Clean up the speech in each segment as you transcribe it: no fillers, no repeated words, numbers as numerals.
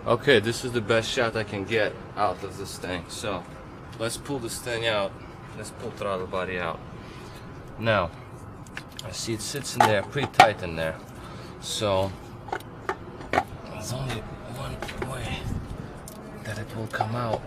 Okay, this is the best shot I can get out of this thing. So let's pull this thing out. Let's pull throttle body out. Now I see it sits in there pretty tight in there, so there's only one way that it will come out.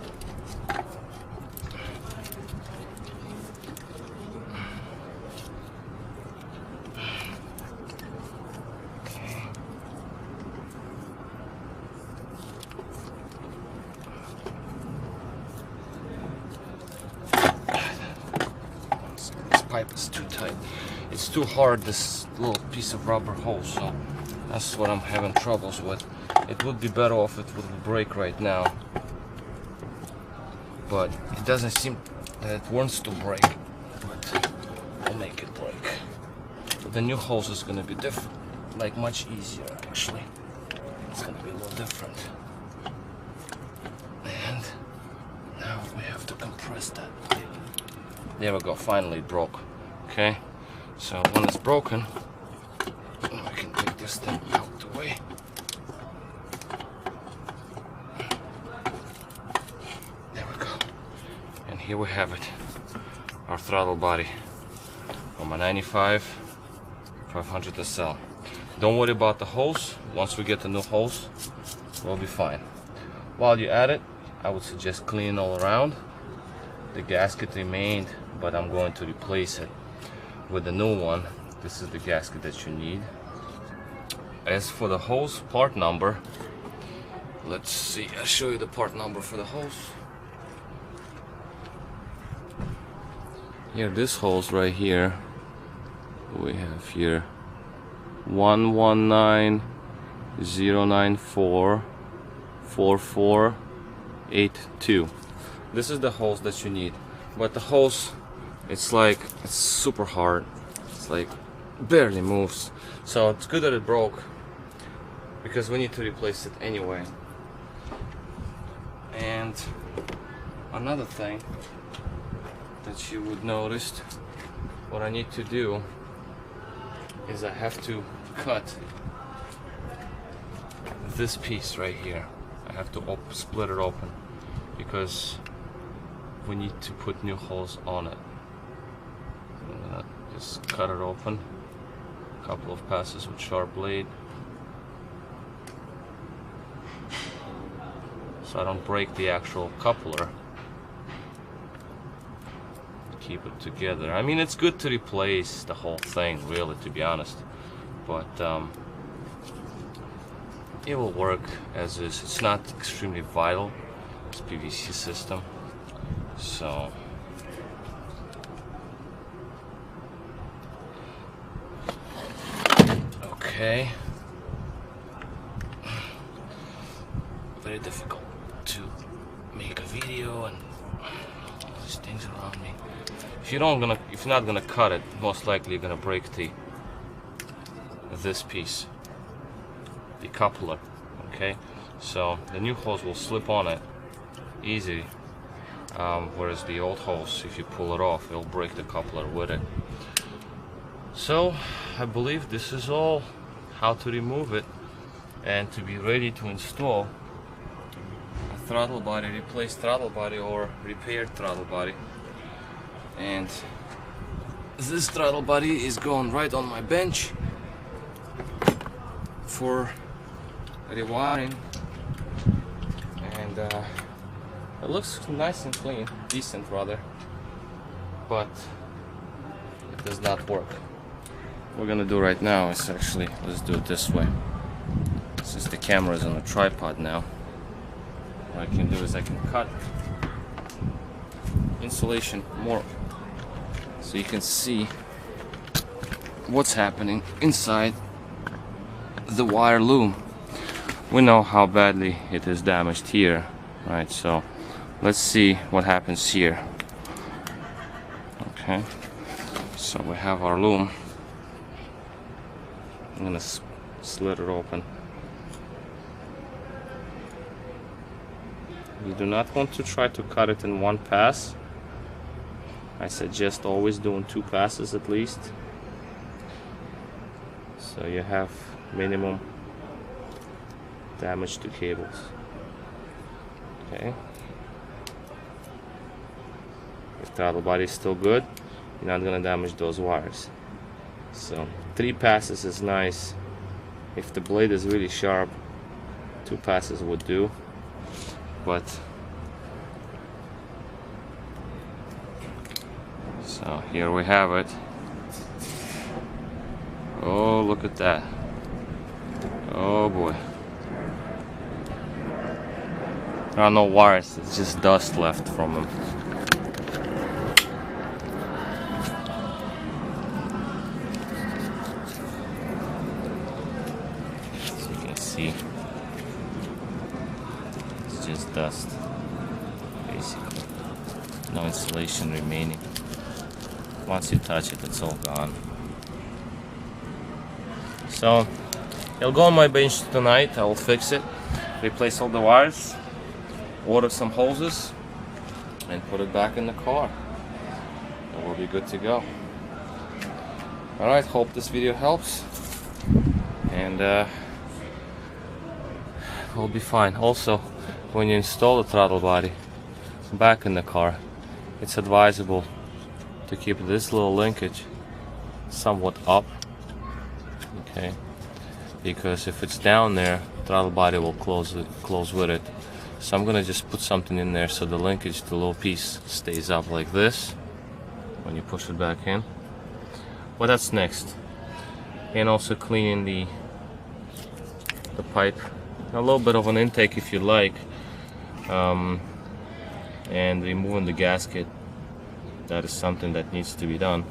Pipe is too tight. It's too hard, this little piece of rubber hose, so that's what I'm having troubles with. It would be better off if it would break right now, but it doesn't seem that it wants to break, but I'll make it break. But the new hose is going to be different, like much easier actually. It's going to be a little different. And now we have to compress that. There we go, finally it broke. Okay, so when it's broken, I can take this thing out the way. There we go. And here we have it, our throttle body from a 95 500 SL. Don't worry about the hose. Once we get the new hose, we'll be fine. While you're at it, I would suggest cleaning all around. The gasket remained, but I'm going to replace it with the new one. This is the gasket that you need. As for the hose part number, let's see, I'll show you the part number for the hose. Here, this hose right here, we have here 1190944482. This is the hose that you need, but the hose, it's super hard. It's like barely moves. So it's good that it broke, because we need to replace it anyway. And another thing that you would notice, what I need to do is I have to cut this piece right here. I have to split it open, because we need to put new holes on it. I'm gonna just cut it open, a couple of passes with sharp blade, so I don't break the actual coupler. Keep it together. I mean, it's good to replace the whole thing, really, to be honest, but it will work as is. It's not extremely vital. It's PVC system. So okay, very difficult to make a video and all these things around me. If you're not gonna cut it, most likely you're gonna break this piece, the coupler. Okay, so the new hose will slip on it easy. Whereas the old hose, if you pull it off, it'll break the coupler with it. So I believe this is all how to remove it and to be ready to install a throttle body, replace throttle body or repaired throttle body. And this throttle body is going right on my bench for rewiring, and it looks nice and clean, decent rather, but it does not work. What we're gonna do right now is actually, let's do it this way. Since the camera is on a tripod now, what I can do is I can cut insulation more so you can see what's happening inside the wire loom. We know how badly it is damaged here, right? So let's see what happens here. Okay, so we have our loom. I'm gonna slit it open. You do not want to try to cut it in one pass. I suggest always doing 2 passes at least, so you have minimum damage to cables. Okay. If throttle body is still good, you're not gonna damage those wires. So 3 passes is nice. If the blade is really sharp, 2 passes would do. But so here we have it. Oh, look at that. Oh boy. There are no wires, it's just dust left from them. As you can see, it's just dust, basically. No insulation remaining. Once you touch it, it's all gone. So, it'll go on my bench tonight. I will fix it, replace all the wires, order some hoses, and put it back in the car. And we'll be good to go. Alright, hope this video helps. And we'll be fine. Also, when you install the throttle body back in the car, it's advisable to keep this little linkage somewhat up. Okay, because if it's down there, throttle body will close with it. So I'm gonna just put something in there so the linkage, the little piece, stays up like this when you push it back in. Well, that's next. And also cleaning the pipe, a little bit of an intake if you like, and removing the gasket. That is something that needs to be done.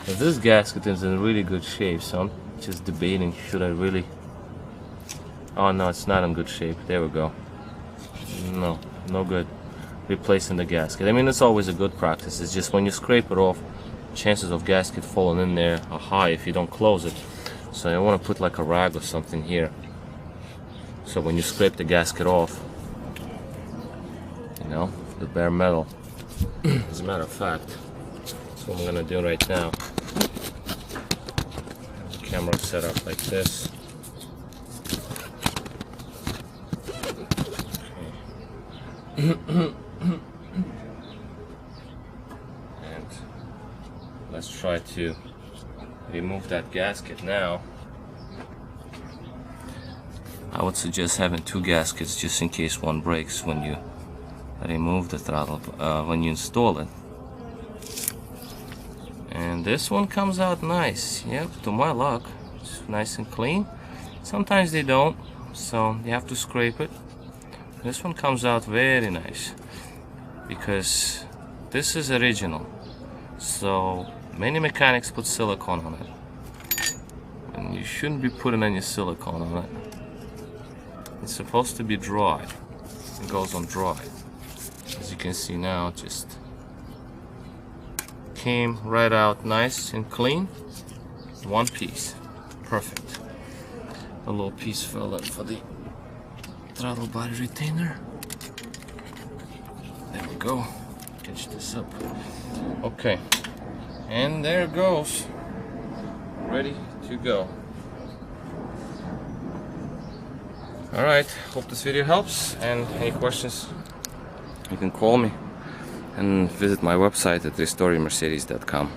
If this gasket is in really good shape, so I'm just debating, should I really? Oh no, it's not in good shape. There we go. No good. Replacing the gasket. I mean, it's always a good practice. It's just when you scrape it off, chances of gasket falling in there are high if you don't close it. So I want to put like a rag or something here. So when you scrape the gasket off, you know, the bare metal. As a matter of fact, that's what I'm gonna do right now. Camera set up like this. And let's try to remove that gasket now. I would suggest having 2 gaskets just in case one breaks when you remove the throttle, when you install it. And this one comes out nice. Yep, to my luck, it's nice and clean. Sometimes they don't, so you have to scrape it. This one comes out very nice because this is original. So many mechanics put silicone on it, and you shouldn't be putting any silicone on it. It's supposed to be dry. It goes on dry. As you can see now, it just came right out nice and clean. One piece. Perfect. A little piece fell in for the throttle body retainer. There we go. Catch this up. Okay. And there it goes. Ready to go. Alright, hope this video helps, and any questions, you can call me and visit my website at restoremercedes.com.